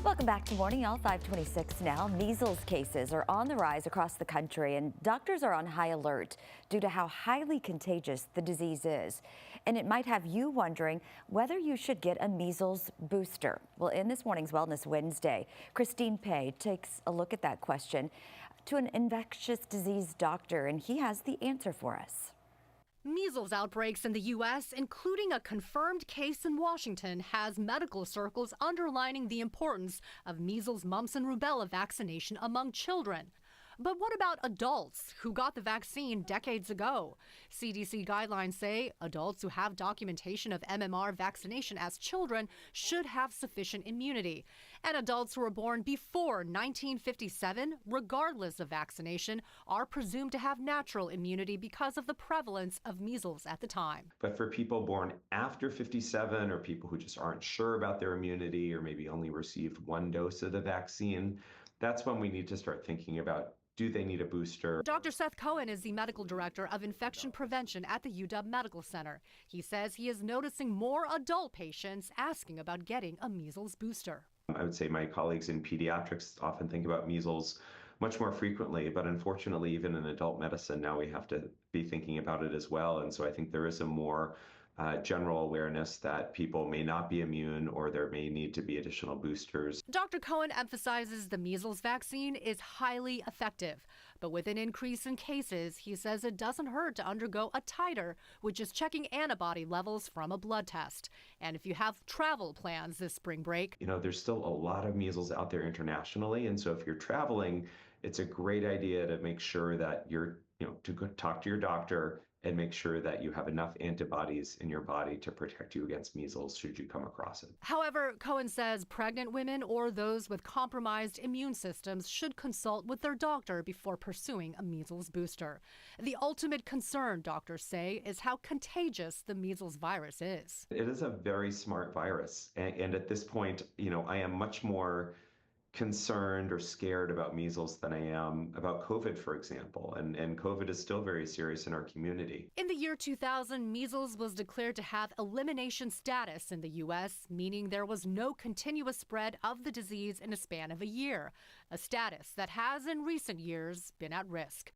Welcome back to Morning Y'all, 526 now. Measles cases are on the rise across the country, and doctors are on high alert due to how highly contagious the disease is. And it might have you wondering whether you should get a measles booster. Well, in this morning's Wellness Wednesday, Christine Pei takes a look at that question to an infectious disease doctor, and he has the answer for us. Measles outbreaks in the U.S., including a confirmed case in Washington, has medical circles underlining the importance of measles, mumps, and rubella vaccination among children. But what about adults who got the vaccine decades ago? CDC guidelines say adults who have documentation of MMR vaccination as children should have sufficient immunity. And adults who were born before 1957, regardless of vaccination, are presumed to have natural immunity because of the prevalence of measles at the time. But for people born after 57 or people who just aren't sure about their immunity or maybe only received one dose of the vaccine, that's when we need to start thinking about, do they need a booster? Dr. Seth Cohen is the medical director of infection prevention at the UW Medical Center. He says he is noticing more adult patients asking about getting a measles booster. I would say my colleagues in pediatrics often think about measles much more frequently, but unfortunately, even in adult medicine, now we have to be thinking about it as well. And so I think there is a more general awareness that people may not be immune or there may need to be additional boosters. Dr. Cohen emphasizes the measles vaccine is highly effective, but with an increase in cases, he says it doesn't hurt to undergo a titer, which is checking antibody levels from a blood test. And if you have travel plans this spring break, there's still a lot of measles out there internationally. And so if you're traveling, it's a great idea to make sure that you're, to go talk to your doctor and make sure that you have enough antibodies in your body to protect you against measles should you come across it. However, Cohen says pregnant women or those with compromised immune systems should consult with their doctor before pursuing a measles booster. The ultimate concern, doctors say, is how contagious the measles virus is. It is a very smart virus. And at this point, I am much more concerned or scared about measles than I am about COVID, for example. And COVID is still very serious in our community. In the year 2000, measles was declared to have elimination status in the U.S., meaning there was no continuous spread of the disease in a span of a year, a status that has in recent years been at risk.